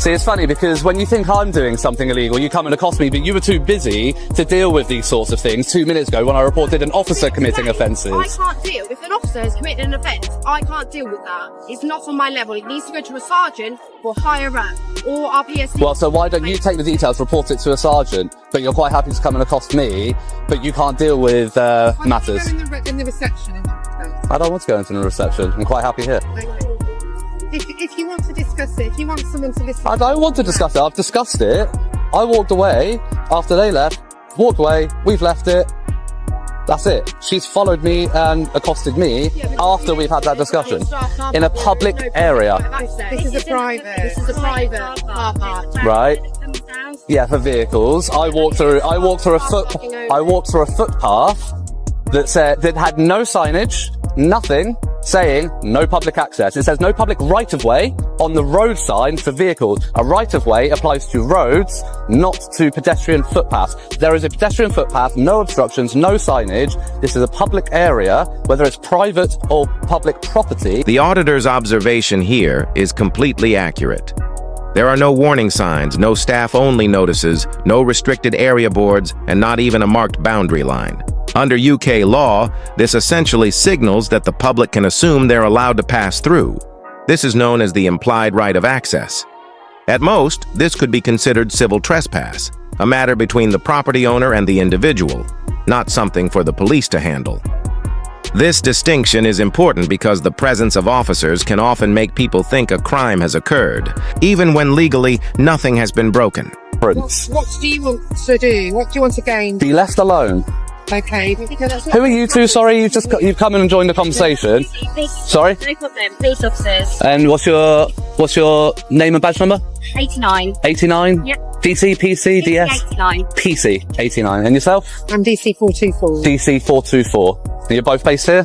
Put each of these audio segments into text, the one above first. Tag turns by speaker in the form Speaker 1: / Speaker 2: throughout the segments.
Speaker 1: See, it's funny because when you think I'm doing something illegal, you come and accost me, but you were too busy to deal with these sorts of things 2 minutes ago when I reported an officer committing offences.
Speaker 2: I can't deal. If an officer has committed an offence, I can't deal with that. It's not on my level. It needs to go to a sergeant or higher up or our PSC.
Speaker 1: Well, so why don't you take the details, report it to a sergeant, but you're quite happy to come and accost me, but you can't deal with matters?
Speaker 3: In the reception.
Speaker 1: I don't want to go into the reception. I'm quite happy here.
Speaker 3: If you want to discuss it, if you want someone to listen.
Speaker 1: I don't want to discuss it. I've discussed it. I walked away after they left. Walked away. We've left it. That's it. She's followed me and accosted me after we've had that discussion in a public area.
Speaker 3: This is a private car park.
Speaker 1: Right. Yeah, for vehicles. I walked through a footpath that had no signage, nothing, saying no public access. It says no public right-of-way on the road sign for vehicles. A right-of-way applies to roads, not to pedestrian footpaths. There is a pedestrian footpath, no obstructions, no signage. This is a public area, whether it's private or public property.
Speaker 4: The auditor's observation here is completely accurate. There are no warning signs, no staff-only notices, no restricted area boards, and not even a marked boundary line. Under UK law, this essentially signals that the public can assume they're allowed to pass through. This is known as the implied right of access. At most, this could be considered civil trespass, a matter between the property owner and the individual, not something for the police to handle. This distinction is important because the presence of officers can often make people think a crime has occurred, even when legally nothing has been broken.
Speaker 3: What do you want to do? What do you want to gain?
Speaker 1: Be left alone.
Speaker 3: Okay.
Speaker 1: Who are you two? Sorry, you've come in and joined the conversation. Sorry?
Speaker 2: No problem. Police officers.
Speaker 1: And what's your name and badge number?
Speaker 2: 89.
Speaker 1: 89?
Speaker 2: Yep.
Speaker 1: DC, PC, DS?
Speaker 2: 89.
Speaker 1: PC, 89. And yourself?
Speaker 3: I'm DC 424.
Speaker 1: DC 424. And you're both based here?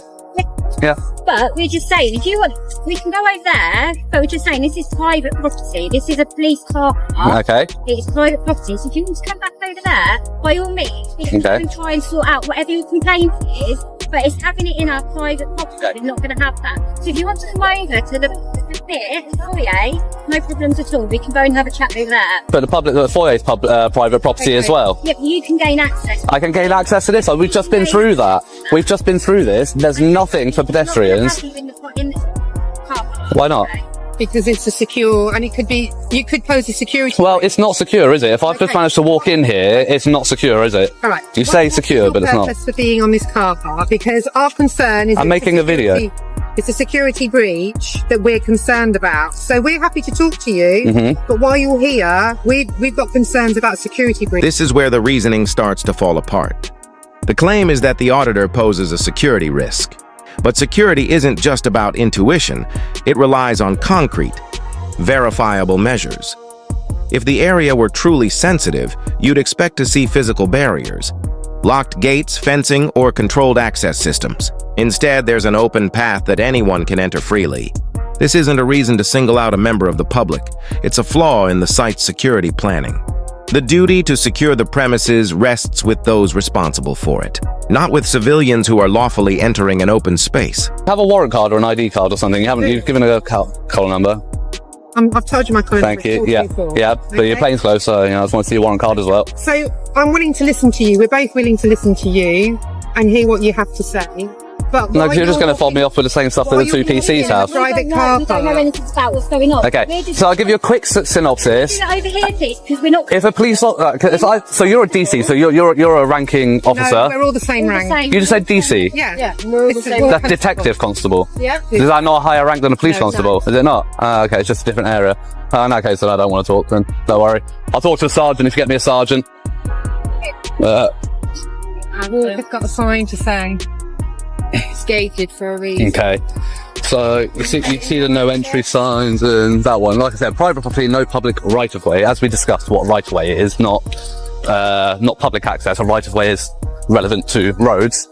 Speaker 1: Yeah.
Speaker 2: But we're just saying, if you want, we can go over there, but we're just saying this is private property. This is a police car park.
Speaker 1: Okay.
Speaker 2: It's private property. So if you want to come back over there, by all means, we can go and try and sort out whatever your complaint is, but it's having it in our private property. We're not going to have that. So if you want to come over to the foyer, no problems at all. We can go and have a chat over there.
Speaker 1: But the foyer is private property as well.
Speaker 2: Yeah, but you can gain access.
Speaker 1: I can gain access to this. We've just been through that. We've just been through this. There's nothing for pedestrians.
Speaker 2: In the car park.
Speaker 1: Why not?
Speaker 3: Because it's a secure, and you could pose a security.
Speaker 1: Well, it's not secure, is it? If I've just managed to walk in here, it's not secure, is it?
Speaker 3: All right.
Speaker 1: You say secure, but it's not.
Speaker 3: What's your purpose for being on this car park? Because our concern is...
Speaker 1: I'm making a video.
Speaker 3: It's a security breach that we're concerned about. So we're happy to talk to you, but while you're here, we've got concerns about security breach.
Speaker 4: This is where the reasoning starts to fall apart. The claim is that the auditor poses a security risk. But security isn't just about intuition. It relies on concrete, verifiable measures. If the area were truly sensitive, you'd expect to see physical barriers, locked gates, fencing, or controlled access systems. Instead, there's an open path that anyone can enter freely. This isn't a reason to single out a member of the public. It's a flaw in the site's security planning. The duty to secure the premises rests with those responsible for it, not with civilians who are lawfully entering an open space.
Speaker 1: Have a warrant card or an ID card or something. You've given a call number.
Speaker 3: I've told you my call number.
Speaker 1: Thank you. Yeah, but your plane's closed, so I just want to see your warrant card as well.
Speaker 3: So I'm willing to listen to you. We're both willing to listen to you and hear what you have to say. But
Speaker 1: no, because you're just going to fob me off with the same stuff that the two PCs have.
Speaker 3: Private car
Speaker 2: We don't know anything about what's going on.
Speaker 1: Okay, so I'll give you a quick synopsis.
Speaker 2: Do that over here, please, because we're not...
Speaker 1: If a police, so you're a DC, so you're a ranking officer.
Speaker 3: No, we're all the same rank.
Speaker 1: You just said DC.
Speaker 3: Yeah.
Speaker 1: That's detective constable.
Speaker 3: Yeah.
Speaker 1: Is that not a higher rank than a police constable? Is it not? Okay, it's just a different area. In that case, then I don't want to talk then. Don't worry. I'll talk to a sergeant if you get me a sergeant.
Speaker 3: I've got a sign to say. It's gated for a reason.
Speaker 1: Okay. So you see the no entry signs and that one. Like I said, private property, no public right of way. As we discussed, what right of way is, not public access. A right of way is relevant to roads.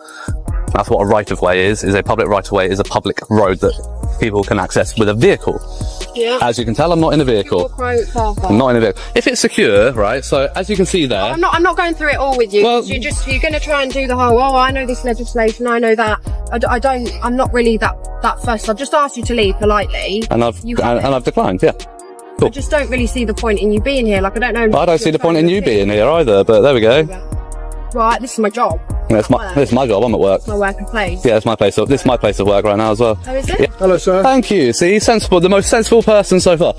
Speaker 1: That's what a right of way is. A public right of way is a public road that people can access with a vehicle.
Speaker 2: Yeah.
Speaker 1: As you can tell, I'm not in a vehicle. I'm not in a vehicle. If it's secure, right? So as you can see there,
Speaker 2: I'm not going through it all with you.
Speaker 1: Well,
Speaker 2: you're going to try and do the whole. Oh, I know this legislation. I know that. I'm not really that fussed. I've just asked you to leave politely.
Speaker 1: and I've declined. Yeah.
Speaker 3: I just don't really see the point in you being here. Like, I don't know.
Speaker 1: I don't see the point in you being here either, but there we go.
Speaker 3: Right, this is my job.
Speaker 1: This is my job. I'm at work.
Speaker 3: It's my working place.
Speaker 1: Yeah, it's my place. This is my place of work right now as well.
Speaker 3: Oh, is it?
Speaker 1: Yeah.
Speaker 5: Hello, sir.
Speaker 1: Thank you. See, sensible. The most sensible person so far.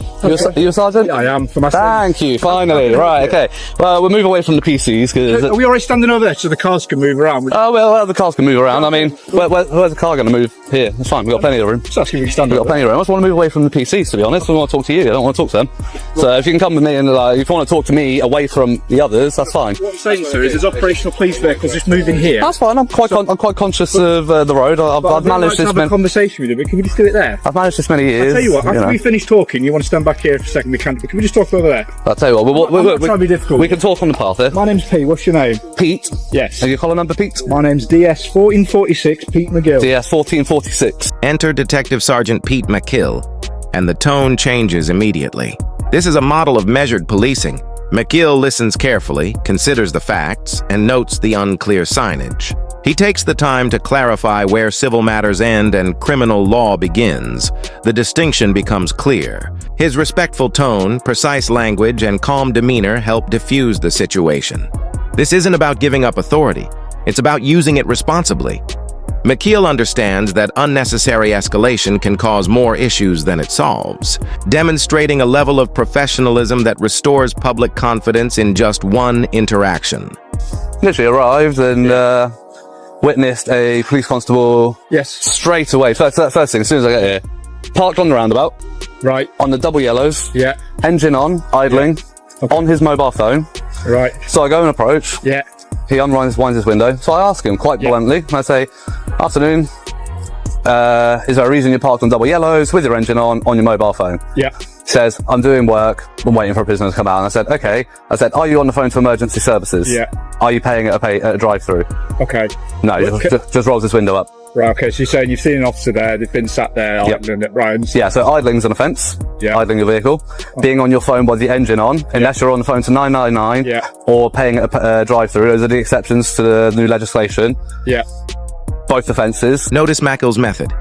Speaker 1: You a sergeant?
Speaker 5: Yeah, I am. For my
Speaker 1: Thank you. Finally. Right. Okay. Well, we'll move away from the PCs because.
Speaker 5: Are we already standing over there so the cars can move around?
Speaker 1: Oh well, the cars can move around. I mean, where's the car going to move? Here. It's fine. We've got plenty of room.
Speaker 5: Just asking if we stand
Speaker 1: We've got plenty of room. I just want to move away from the PCs, to be honest. I want to talk to you. I don't want to talk to them. So if you can come with me and if you want to talk to me away from the others, that's fine.
Speaker 5: What I'm saying, sir, is there's operational police vehicles just moving here.
Speaker 1: That's fine. I'm quite conscious of the road. I've managed this.
Speaker 5: Have a conversation with you, but can we just do it there?
Speaker 1: I've managed this many years.
Speaker 5: I'll tell you what. After we finish talking, you want to stand back here for a second? We can. But can we just talk over there?
Speaker 1: I'll tell you what.
Speaker 5: I'm not trying to be difficult.
Speaker 1: We can talk on the path here.
Speaker 5: My name's Pete. What's your name?
Speaker 1: Pete.
Speaker 5: Yes.
Speaker 1: Have you collar number, Pete?
Speaker 5: My name's DS 1446. Pete McGill.
Speaker 1: DS 1446.
Speaker 4: Enter Detective Sergeant Pete McGill, and the tone changes immediately. This is a model of measured policing. McGill listens carefully, considers the facts, and notes the unclear signage. He takes the time to clarify where civil matters end and criminal law begins. The distinction becomes clear. His respectful tone, precise language, and calm demeanor help diffuse the situation. This isn't about giving up authority. It's about using it responsibly. McGill understands that unnecessary escalation can cause more issues than it solves, demonstrating a level of professionalism that restores public confidence in just one interaction.
Speaker 1: Literally arrived and witnessed a police constable.
Speaker 5: Yes.
Speaker 1: Straight away. First thing, as soon as I get here, parked on the roundabout.
Speaker 5: Right.
Speaker 1: On the double yellows.
Speaker 5: Yeah.
Speaker 1: Engine on, idling, on his mobile phone.
Speaker 5: Right.
Speaker 1: So I go and approach.
Speaker 5: Yeah.
Speaker 1: He winds his window. So I ask him quite bluntly, and I say, "Afternoon. Is there a reason you're parked on double yellows with your engine on your mobile phone?"
Speaker 5: Yeah.
Speaker 1: He says, "I'm doing work. I'm waiting for a prisoner to come out." And I said, "Okay." I said, "Are you on the phone to emergency services?"
Speaker 5: Yeah.
Speaker 1: "Are you paying at a drive-through?"
Speaker 5: Okay.
Speaker 1: No, just rolls his window up.
Speaker 5: Right, okay, so you're saying you've seen an officer there, they've been sat there, idling at Ryan's.
Speaker 1: Yeah, so idling's an offence.
Speaker 5: Yeah.
Speaker 1: Idling your vehicle. Being on your phone with the engine on, unless you're on the phone to 999, or paying at a drive-through, those are the exceptions to the new legislation.
Speaker 5: Yeah.
Speaker 4: Both offences. Notice McGill's method.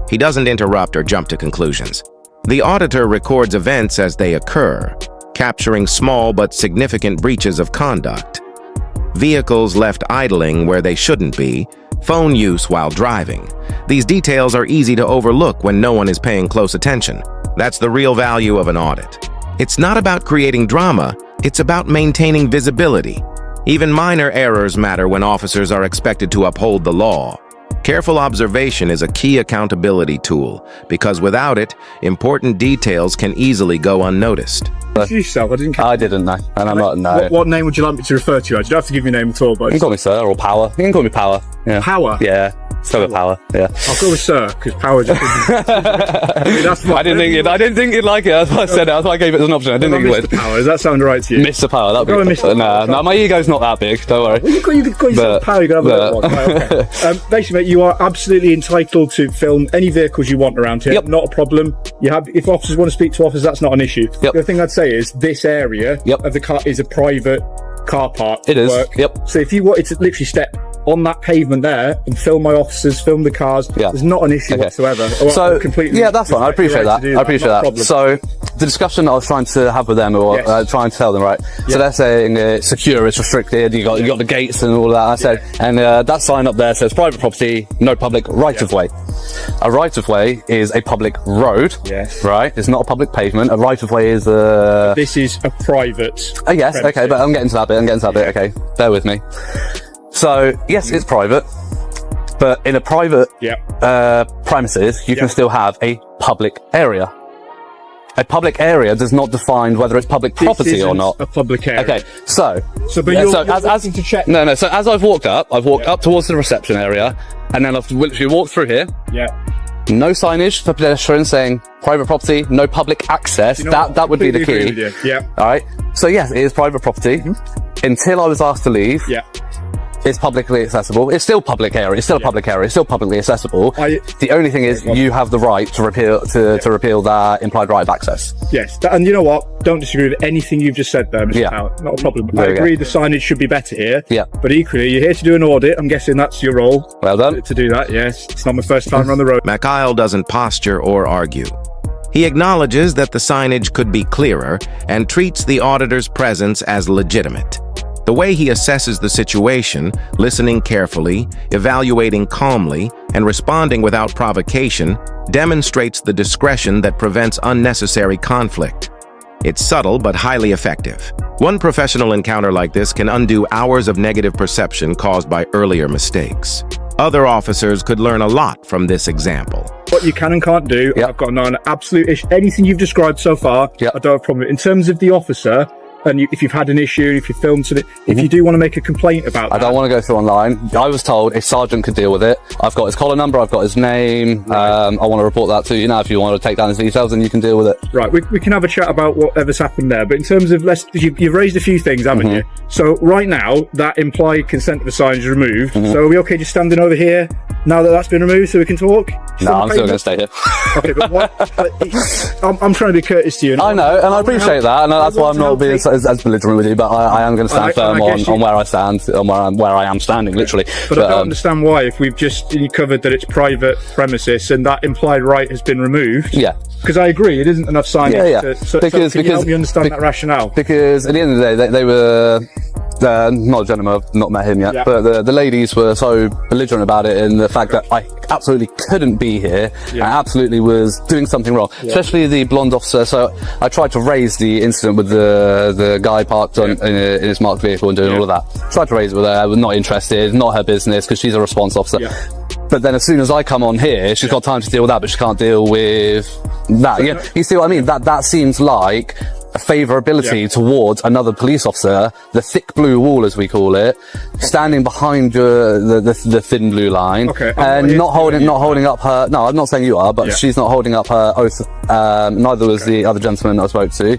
Speaker 4: He doesn't interrupt or jump to conclusions. The auditor records events as they occur, capturing small but significant breaches of conduct. Vehicles left idling where they shouldn't be, phone use while driving. These details are easy to overlook when no one is paying close attention. That's the real value of an audit. It's not about creating drama, it's about maintaining visibility. Even minor errors matter when officers are expected to uphold the law. Careful observation is a key accountability tool, because without it, important details can easily go unnoticed.
Speaker 5: Yourself,
Speaker 1: I didn't know, and I'm not know.
Speaker 5: What name would you like me to refer to you as? You don't have to give me a name at all, but
Speaker 1: you can call me Sir or Power. You can call me Power. Yeah.
Speaker 5: Power?
Speaker 1: Yeah. Still with Power. Yeah.
Speaker 5: I'll go with Sir, because Power just
Speaker 1: I didn't think you'd like it. That's why I said it. That's why I gave it as an option. I didn't think you would.
Speaker 5: Mr. Power, does that sound right to you?
Speaker 1: Mr. Power, that'd be
Speaker 5: Go with Mr. Power.
Speaker 1: No, my ego's not that big. Don't worry.
Speaker 5: Well, you can call yourself Power. You can have a little one. Right, okay. Basically, mate, you are absolutely entitled to film any vehicles you want around here.
Speaker 1: Yep.
Speaker 5: Not a problem. You have, if officers want to speak to officers, that's not an issue.
Speaker 1: Yep.
Speaker 5: The other thing I'd say is this area of the car is a private car park.
Speaker 1: It is.
Speaker 5: Work.
Speaker 1: Yep.
Speaker 5: So if you wanted to literally step on that pavement there and film my officers, film the cars, there's not an issue whatsoever.
Speaker 1: So that's fine. I appreciate that. I appreciate that. So the discussion I was trying to have with them, or trying to tell them, right? So they're saying secure, it's restricted. You got the gates and all that. I said, and that sign up there says private property, no public right of way. A right of way is a public road. Yes. Right. It's not a public pavement. A right of way is a.
Speaker 5: This is a private.
Speaker 1: Yes. Premises. Okay, but I'm getting to that bit. Okay, bear with me. So yes, it's private, but in a private premises, you can still have a public area. A public area does not define whether it's public property or not.
Speaker 5: A public area.
Speaker 1: Okay, so
Speaker 5: but you're wanting to check.
Speaker 1: No. So as I've walked up towards the reception area, and then I've literally walked through here.
Speaker 5: Yeah.
Speaker 1: No signage for pedestrians saying private property, no public access. That would be the key.
Speaker 5: Yeah.
Speaker 1: All right. So yes, it is private property. Until I was asked to leave.
Speaker 5: Yeah.
Speaker 1: It's publicly accessible. It's still public area. It's still public area. It's still publicly accessible. The only thing is, you have the right to repeal that implied right of access.
Speaker 5: Yes, and you know what? Don't disagree with anything you've just said there, Mr. Power. Not a problem. I agree the signage should be better here.
Speaker 1: Yeah.
Speaker 5: But equally, you're here to do an audit. I'm guessing that's your role.
Speaker 1: Well done.
Speaker 5: To do that, yes. It's not my first time around the road.
Speaker 4: McIsle doesn't posture or argue. He acknowledges that the signage could be clearer and treats the auditor's presence as legitimate. The way he assesses the situation, listening carefully, evaluating calmly, and responding without provocation, demonstrates the discretion that prevents unnecessary conflict. It's subtle but highly effective. One professional encounter like this can undo hours of negative perception caused by earlier mistakes. Other officers could learn a lot from this example.
Speaker 5: What you can and can't do, I've got an absolute issue. Anything you've described so far, I don't have a problem with. In terms of the officer, and if you've had an issue, if you filmed something, if you do want to make a complaint about that.
Speaker 1: I don't want to go through online. I was told a sergeant could deal with it. I've got his collar number, I've got his name. I want to report that to you now. If you want to take down his details, then you can deal with it.
Speaker 5: Right, we can have a chat about whatever's happened there. But in terms of, you've raised a few things, haven't you? So right now, that implied consent of the sign is removed. So are we okay just standing over here now that that's been removed so we can talk?
Speaker 1: No, I'm still going to stay here.
Speaker 5: Okay, but what, I'm trying to be courteous to you.
Speaker 1: I know, and I appreciate that, and that's why I'm not being as belligerent with you, but I am going to stand firm on where I stand, on where I am standing, literally.
Speaker 5: But I don't understand why, if we've just covered that it's private premises and that implied right has been removed.
Speaker 1: Yeah.
Speaker 5: Because I agree, it isn't enough signage. So can you help me understand that rationale?
Speaker 1: Because at the end of the day, they were... not a gentleman, I've not met him yet, but the ladies were so belligerent about it, and the fact that I absolutely couldn't be here, and absolutely was doing something wrong, especially the blonde officer. So I tried to raise the incident with the guy parked in his marked vehicle and doing all of that. Tried to raise it with her, I was not interested, not her business, because she's a response officer. But then as soon as I come on here, she's got time to deal with that, but she can't deal with that. You see what I mean? That seems like a favourability towards another police officer, the thick blue wall as we call it, standing behind the thin blue line, and not holding up her. No, I'm not saying you are, but she's not holding up her oath. Neither was the other gentleman I spoke to.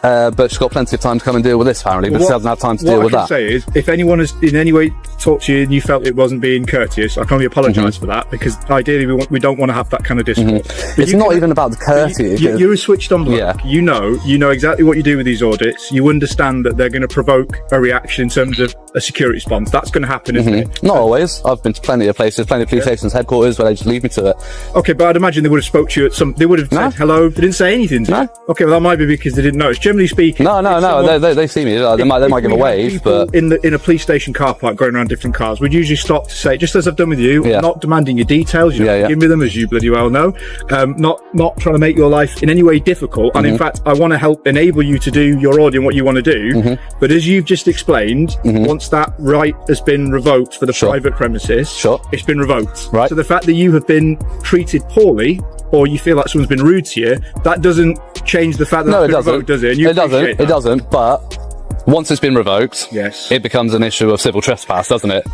Speaker 1: But she's got plenty of time to come and deal with this, apparently, but she doesn't have time to deal with that.
Speaker 5: What I can say is, if anyone has in any way talked to you and you felt it wasn't being courteous, I can only apologise for that, because ideally we don't want to have that kind of discourse.
Speaker 1: It's not even about the courtesy.
Speaker 5: You're a switched on bloke. You know exactly what you do with these audits. You understand that they're going to provoke a reaction in terms of a security response. That's going to happen, isn't it?
Speaker 1: Not always. I've been to plenty of places, plenty of police stations, headquarters, where they just leave me to it.
Speaker 5: Okay, but I'd imagine they would have spoke to you at some... They would have said hello. They didn't say anything.
Speaker 1: No.
Speaker 5: Okay, well that might be because they didn't know. It's generally speaking...
Speaker 1: No. They see me. They might give a wave, but...
Speaker 5: In a police station car park going around different cars, we'd usually stop to say, just as I've done with you, I'm not demanding your details, you don't give me them, as you bloody well know. Not trying to make your life in any way difficult. And in fact, I want to help enable you to do your audit and what you want to do. But as you've just explained, once that right has been revoked for the private premises, it's been revoked.
Speaker 1: Right.
Speaker 5: So the fact that you have been treated poorly, or you feel like someone's been rude to you, that doesn't change the fact that it's been revoked, does it? And
Speaker 1: it doesn't, but once it's been revoked, it becomes an issue of civil trespass, doesn't it?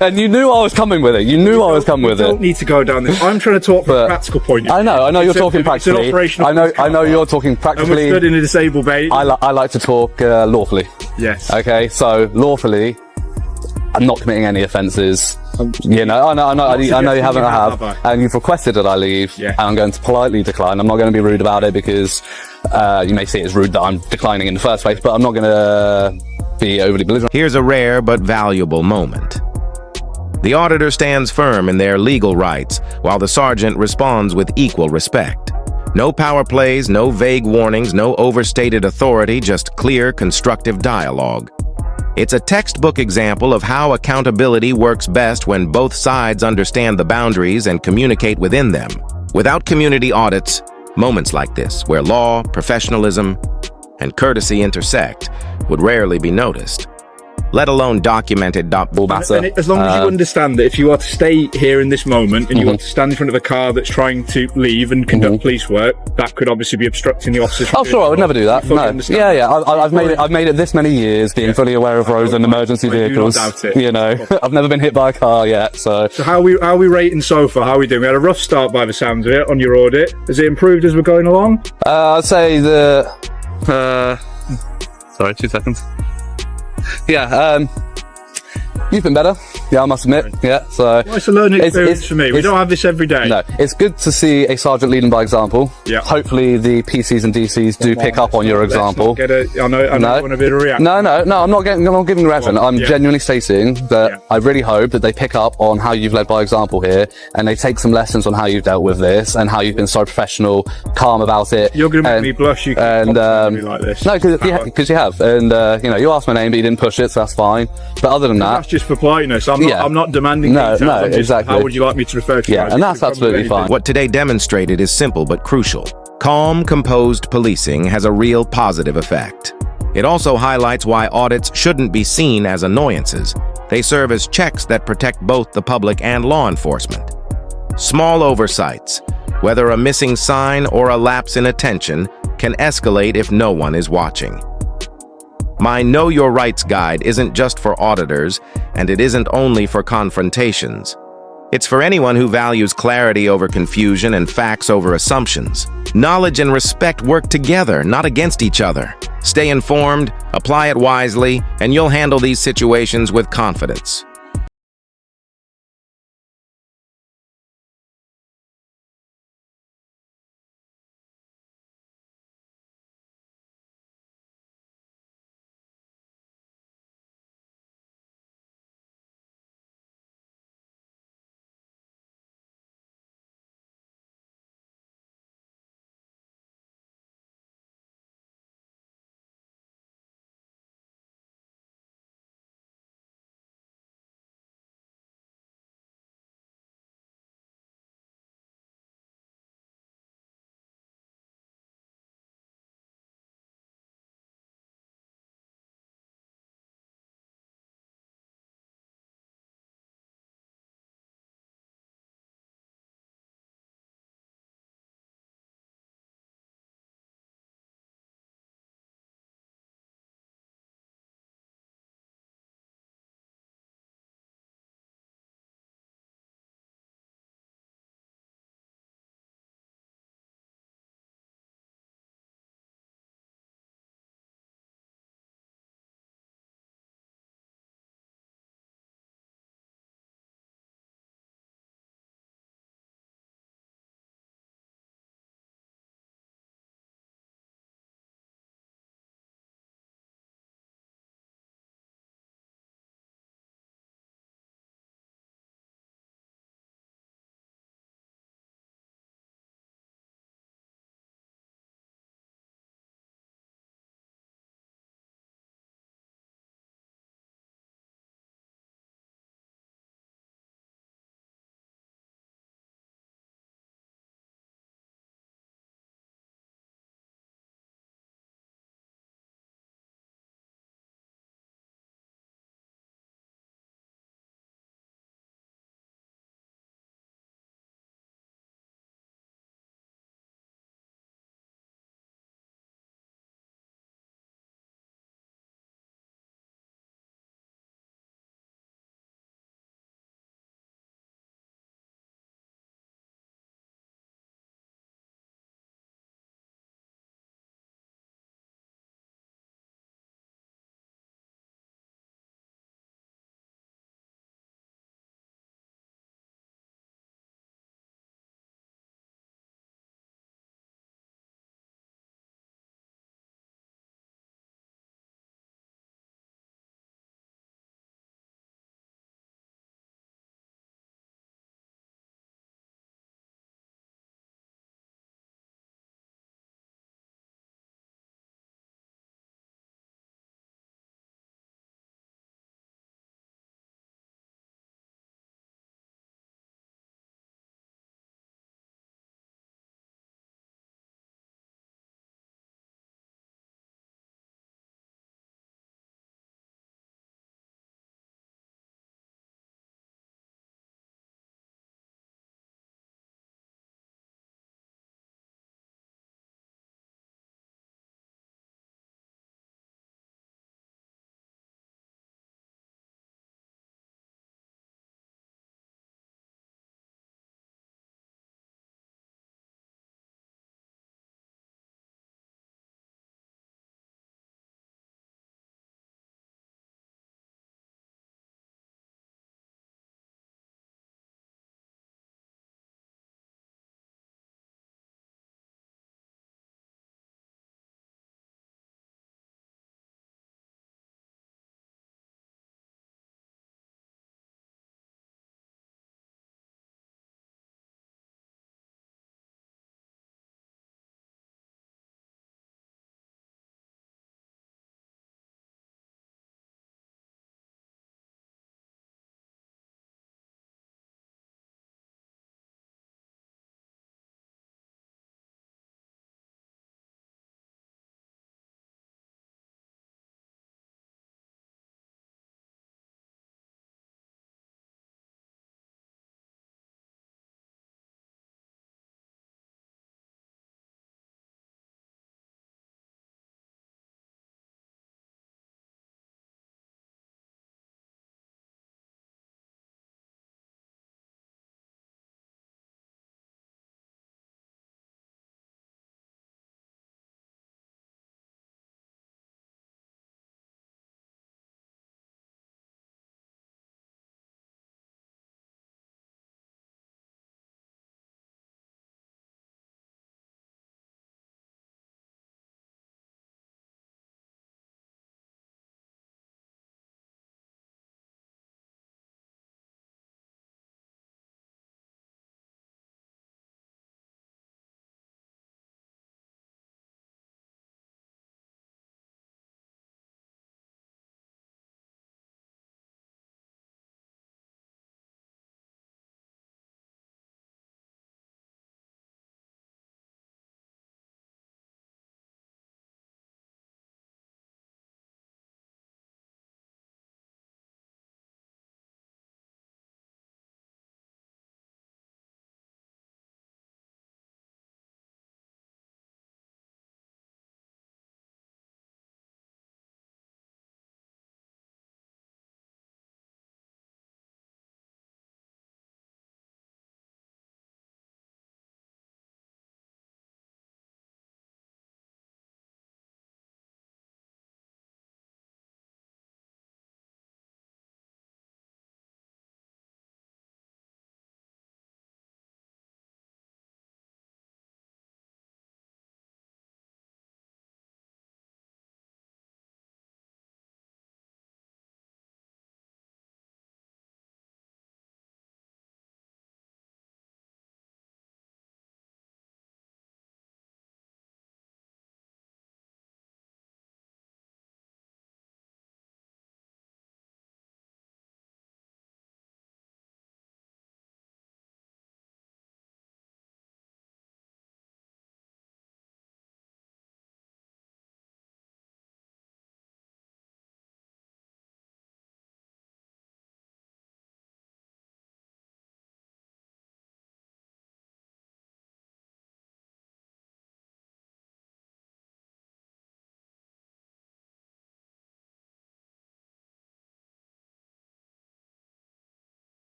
Speaker 1: And you knew I was coming with it. You knew I was coming with it.
Speaker 5: You don't need to go down this. I'm trying to talk from a practical point of view.
Speaker 1: I know you're talking practically. I know you're talking practically.
Speaker 5: And we're stood in a disabled bay.
Speaker 1: I like to talk lawfully.
Speaker 5: Yes.
Speaker 1: Okay, so lawfully, I'm not committing any offences. I know you haven't, and you've requested that I leave, and I'm going to politely decline. I'm not going to be rude about it, because you may see it as rude that I'm declining in the first place, but I'm not going to be overly belligerent.
Speaker 4: Here's a rare but valuable moment. The auditor stands firm in their legal rights, while the sergeant responds with equal respect. No power plays, no vague warnings, no overstated authority, just clear, constructive dialogue. It's a textbook example of how accountability works best when both sides understand the boundaries and communicate within them. Without community audits, moments like this, where law, professionalism, and courtesy intersect, would rarely be noticed, let alone documented.
Speaker 5: And as long as you understand that if you are to stay here in this moment and you want to stand in front of a car that's trying to leave and conduct police work, that could obviously be obstructing the officers.
Speaker 1: Oh, sure, I would never do that. No. I've made it this many years, being fully aware of roads and emergency vehicles. I've never been hit by a car yet. So
Speaker 5: how are we rating so far? How are we doing? We had a rough start by the sounds of it on your audit. Has it improved as we're going along?
Speaker 1: I'd say sorry, 2 seconds. You've been better. Yeah, I must admit. Yeah, so...
Speaker 5: Well, it's a learning experience for me. We don't have this every day.
Speaker 1: No, it's good to see a sergeant leading by example.
Speaker 5: Yeah.
Speaker 1: Hopefully the PCs and DCs do pick up on your example.
Speaker 5: I know you want a bit of a reaction.
Speaker 1: No, I'm not giving reaction. I'm genuinely stating that I really hope that they pick up on how you've led by example here, and they take some lessons on how you've dealt with this, and how you've been so professional, calm about it.
Speaker 5: You're going to make me blush. You can me like this.
Speaker 1: No, because you have. And, you asked my name, but you didn't push it, so that's fine. But other than that...
Speaker 5: That's just for politeness. I'm not demanding details.
Speaker 1: No, exactly.
Speaker 5: How would you like me to refer to you?
Speaker 1: Yeah, and that's absolutely fine.
Speaker 4: What today demonstrated is simple but crucial. Calm, composed policing has a real positive effect. It also highlights why audits shouldn't be seen as annoyances. They serve as checks that protect both the public and law enforcement. Small oversights, whether a missing sign or a lapse in attention, can escalate if no one is watching. My Know Your Rights guide isn't just for auditors, and it isn't only for confrontations. It's for anyone who values clarity over confusion and facts over assumptions. Knowledge and respect work together, not against each other. Stay informed, apply it wisely, and you'll handle these situations with confidence.